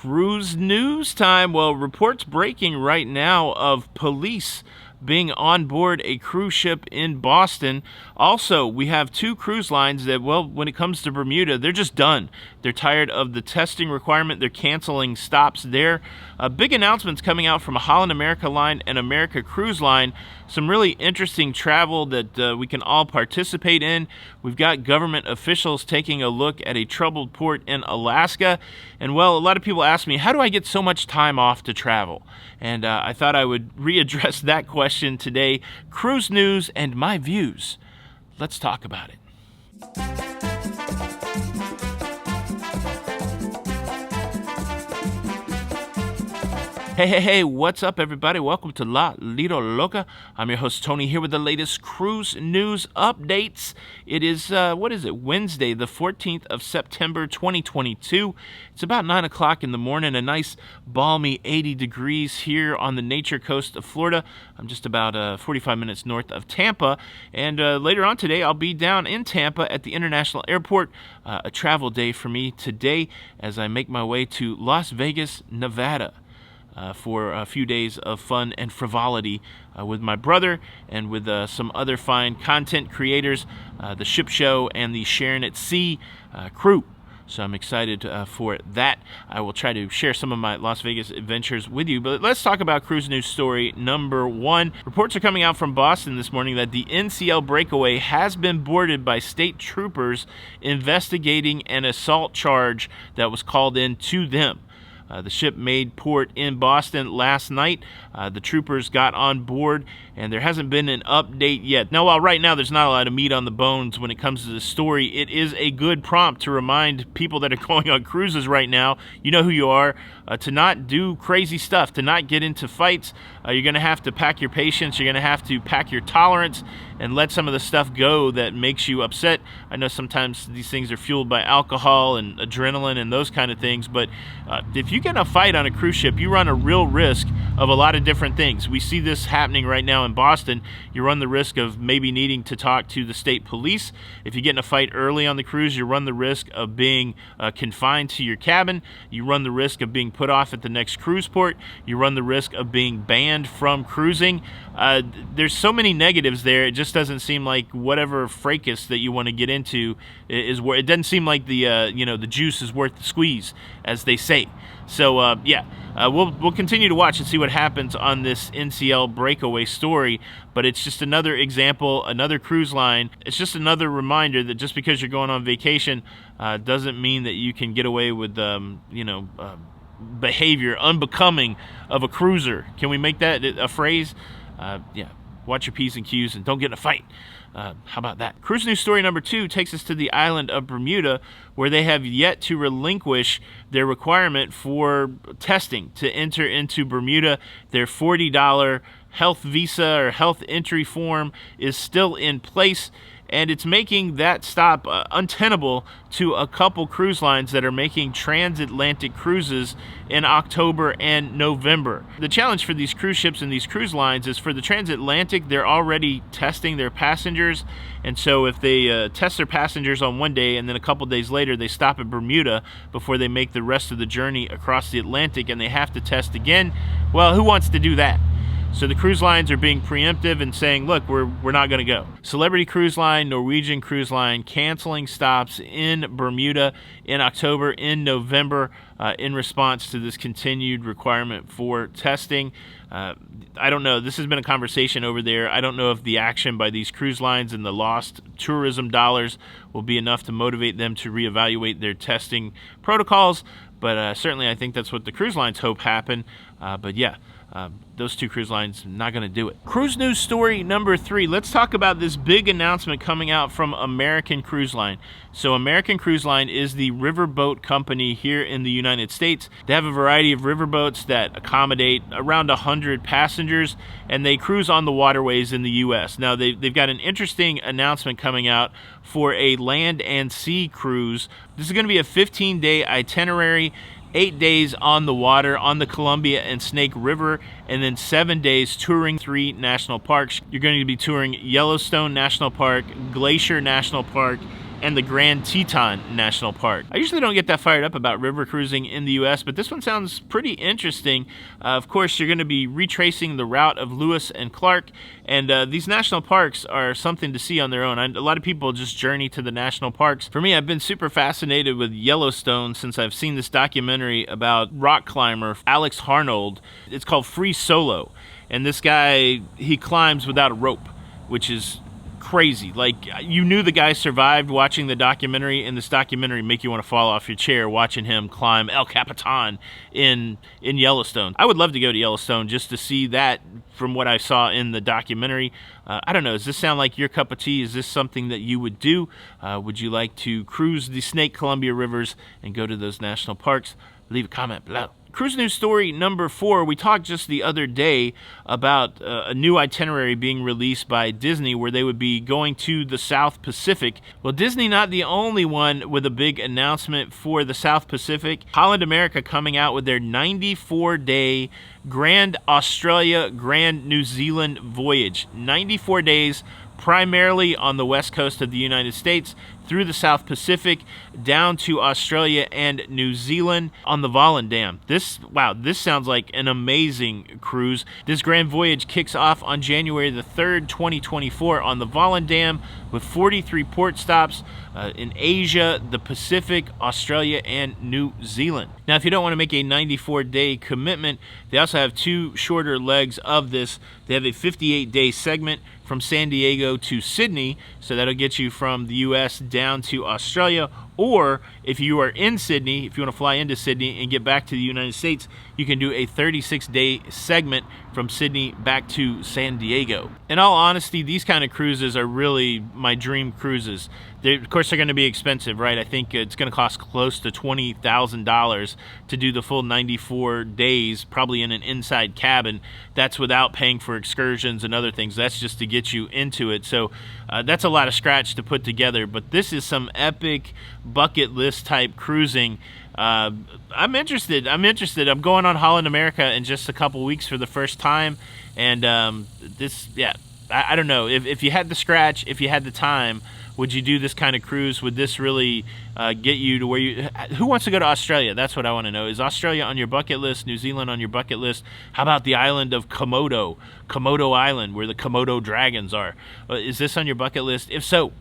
Cruise news time. Well, reports breaking right now of police being on board a cruise ship in Boston. Also, we have two cruise lines that, well, when it comes to Bermuda, they're just done. They're tired of the testing requirement. They're canceling stops there. Big announcements coming out from Holland America Line and America Cruise Line. Some really interesting travel that we can all participate in. We've got government officials taking a look at a troubled port in Alaska. And, well, a lot of people ask me, how do I get so much time off to travel? And I thought I would readdress that question today. Cruise news and my views. Let's talk about it. Hey, what's up, everybody? Welcome to Lido, Loca. I'm your host, Tony, here with the latest cruise news updates. It is, Wednesday, the 14th of September, 2022. It's about 9 o'clock in the morning, a nice balmy 80 degrees here on the nature coast of Florida. I'm just about 45 minutes north of Tampa, and later on today, I'll be down in Tampa at the International Airport. A travel day for me today as I make my way to Las Vegas, Nevada. For a few days of fun and frivolity with my brother and with some other fine content creators, the Ship Show and the Sharing at Sea crew. So I'm excited for that. I will try to share some of my Las Vegas adventures with you. But let's talk about cruise news story number one. Reports are coming out from Boston this morning that the NCL Breakaway has been boarded by state troopers investigating an assault charge that was called in to them. The ship made port in Boston last night. The troopers got on board, and there hasn't been an update yet. Now, while right now there's not a lot of meat on the bones when it comes to the story, it is a good prompt to remind people that are going on cruises right now, you know who you are, to not do crazy stuff, to not get into fights. You're going to have to pack your patience. You're going to have to pack your tolerance and let some of the stuff go that makes you upset. I know sometimes these things are fueled by alcohol and adrenaline and those kind of things, but if you get in a fight on a cruise ship, you run a real risk of a lot of different things. We see this happening right now in Boston. You run the risk of maybe needing to talk to the state police. If you get in a fight early on the cruise, you run the risk of being confined to your cabin. You run the risk of being put off at the next cruise port. You run the risk of being banned from cruising. There's so many negatives there. It just doesn't seem like whatever fracas that you want to get into is worth. It doesn't seem like the juice is worth the squeeze, as they say. So we'll continue to watch and see what happens on this NCL Breakaway story. But it's just another example, another cruise line. It's just another reminder that just because you're going on vacation doesn't mean that you can get away with behavior unbecoming of a cruiser. Can we make that a phrase? Watch your P's and Q's and don't get in a fight. How about that? Cruise news story number two takes us to the island of Bermuda, where they have yet to relinquish their requirement for testing to enter into Bermuda. Their $40 health visa or health entry form is still in place, and it's making that stop untenable to a couple cruise lines that are making transatlantic cruises in October and November. The challenge for these cruise ships and these cruise lines is for the transatlantic, they're already testing their passengers, and so if they test their passengers on one day and then a couple days later they stop at Bermuda before they make the rest of the journey across the Atlantic and they have to test again, well, who wants to do that? So the cruise lines are being preemptive and saying, look, we're not going to go. Celebrity Cruise Line, Norwegian Cruise Line canceling stops in Bermuda in October, in November, in response to this continued requirement for testing. I don't know. This has been a conversation over there. I don't know if the action by these cruise lines and the lost tourism dollars will be enough to motivate them to reevaluate their testing protocols. But certainly I think that's what the cruise lines hope happen. Those two cruise lines not going to do it. Cruise news story number three. Let's talk about this big announcement coming out from American Cruise Line. So American Cruise Line is the riverboat company here in the United States. They have a variety of riverboats that accommodate around 100 passengers, and they cruise on the waterways in the U.S. Now, they've got an interesting announcement coming out for a land and sea cruise. This is going to be a 15-day itinerary. 8 days on the water on the Columbia and Snake River, and then 7 days touring 3 national parks. You're going to be touring Yellowstone National Park, Glacier National Park, and the Grand Teton National Park. I usually don't get that fired up about river cruising in the U.S., but this one sounds pretty interesting. Of course, you're going to be retracing the route of Lewis and Clark, and these national parks are something to see on their own. A lot of people just journey to the national parks. For me, I've been super fascinated with Yellowstone since I've seen this documentary about rock climber Alex Honnold. It's called Free Solo, and this guy, he climbs without a rope, which is crazy. Like, you knew the guy survived watching the documentary, and this documentary make you want to fall off your chair watching him climb El Capitan in Yellowstone. I would love to go to Yellowstone just to see that from what I saw in the documentary. I don't know, does this sound like your cup of tea? Is this something that you would do? Would you like to cruise the Snake Columbia rivers and go to those national parks? Leave a comment below. Cruise news story number 4. We talked just the other day about a new itinerary being released by Disney where they would be going to the South Pacific. Well, Disney not the only one with a big announcement for the South Pacific. Holland America coming out with their 94-day Grand Australia, Grand New Zealand voyage. 94 days, primarily on the west coast of the United States, through the South Pacific, down to Australia and New Zealand on the Volendam. This sounds like an amazing cruise. This grand voyage kicks off on January the 3rd, 2024 on the Volendam with 43 port stops in Asia, the Pacific, Australia, and New Zealand. Now, if you don't want to make a 94-day commitment, they also have 2 shorter legs of this. They have a 58-day segment from San Diego to Sydney, so that'll get you from the U.S. down to Australia. Or if you are in Sydney, if you want to fly into Sydney and get back to the United States, you can do a 36-day segment from Sydney back to San Diego. In all honesty, these kind of cruises are really my dream cruises. Of course, they're going to be expensive, right? I think it's going to cost close to $20,000 to do the full 94 days, probably in an inside cabin. That's without paying for excursions and other things. That's just to get you into it. So that's a lot of scratch to put together, but this is some epic bucket list type cruising. I'm interested. I'm going on Holland America in just a couple weeks for the first time, and I don't know. If you had the scratch, if you had the time, would you do this kind of cruise? Would this really get you to where you... Who wants to go to Australia? That's what I want to know. Is Australia on your bucket list? New Zealand on your bucket list? How about the island of Komodo Island, where the Komodo dragons are? Is this on your bucket list? If so,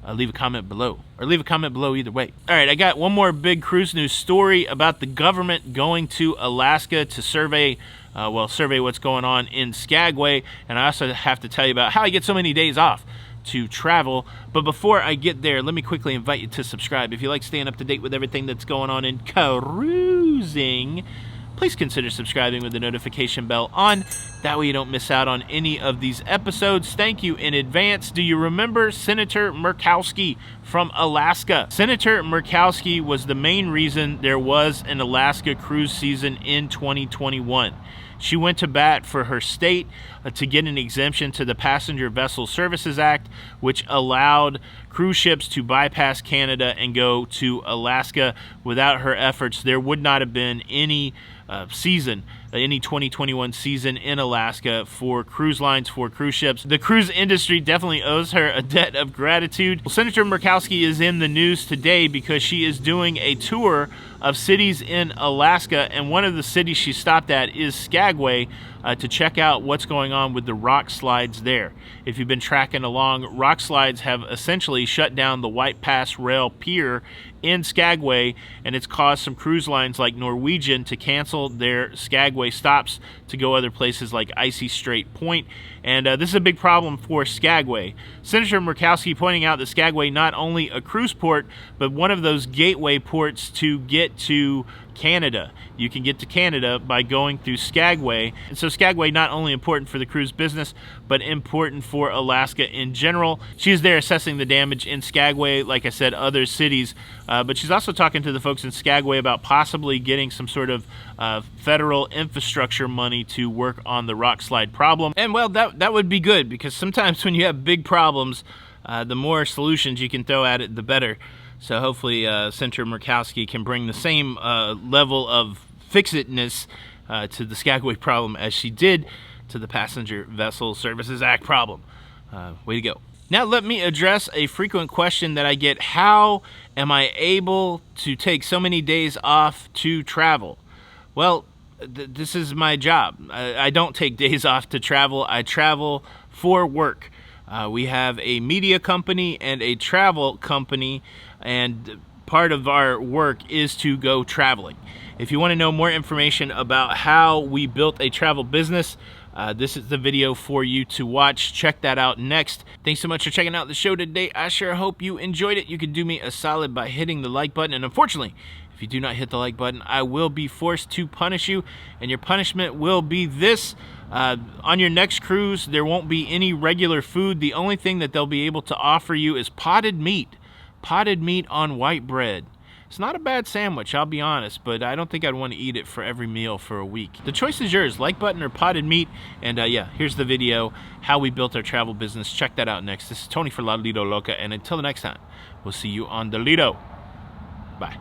leave a comment below, or leave a comment below either way. All right, I got one more big cruise news story about the government going to Alaska to survey what's going on in Skagway, and I also have to tell you about how I get so many days off to travel. But before I get there, let me quickly invite you to subscribe. If you like staying up to date with everything that's going on in cruising, please consider subscribing with the notification bell on. That way you don't miss out on any of these episodes. Thank you in advance. Do you remember Senator Murkowski from Alaska? Senator Murkowski was the main reason there was an Alaska cruise season in 2021. She went to bat for her state to get an exemption to the Passenger Vessel Services Act, which allowed cruise ships to bypass Canada and go to Alaska. Without her efforts, there would not have been any any 2021 season in Alaska for cruise lines, for cruise ships. The cruise industry definitely owes her a debt of gratitude. Well, Senator Murkowski is in the news today because she is doing a tour of cities in Alaska, and one of the cities she stopped at is Skagway to check out what's going on with the rock slides there. If you've been tracking along, rock slides have essentially shut down the White Pass Rail Pier in Skagway, and it's caused some cruise lines like Norwegian to cancel their Skagway stops to go other places like Icy Strait Point, and this is a big problem for Skagway. Senator Murkowski pointing out that Skagway not only a cruise port, but one of those gateway ports to get to Canada. You can get to Canada by going through Skagway. And so Skagway not only important for the cruise business, but important for Alaska in general. She's there assessing the damage in Skagway, like I said, other cities. But she's also talking to the folks in Skagway about possibly getting some sort of federal infrastructure money to work on the rock slide problem. And well, that would be good, because sometimes when you have big problems, the more solutions you can throw at it, the better. So hopefully Senator Murkowski can bring the same level of fix-itness to the Skagway problem as she did to the Passenger Vessel Services Act problem. Way to go. Now let me address a frequent question that I get. How am I able to take so many days off to travel? Well, this is my job. I don't take days off to travel. I travel for work. We have a media company and a travel company, and part of our work is to go traveling. If you want to know more information about how we built a travel business, this is the video for you to watch. Check that out next. Thanks so much for checking out the show today. I sure hope you enjoyed it. You can do me a solid by hitting the like button. And unfortunately, if you do not hit the like button, I will be forced to punish you. And your punishment will be this. On your next cruise, there won't be any regular food. The only thing that they'll be able to offer you is potted meat. Potted meat on white bread. It's not a bad sandwich, I'll be honest, but I don't think I'd want to eat it for every meal for a week. The choice is yours, like button or potted meat. And yeah, here's the video, how we built our travel business. Check that out next. This is Tony for Lido Loca, and until the next time, we'll see you on the Lido. Bye.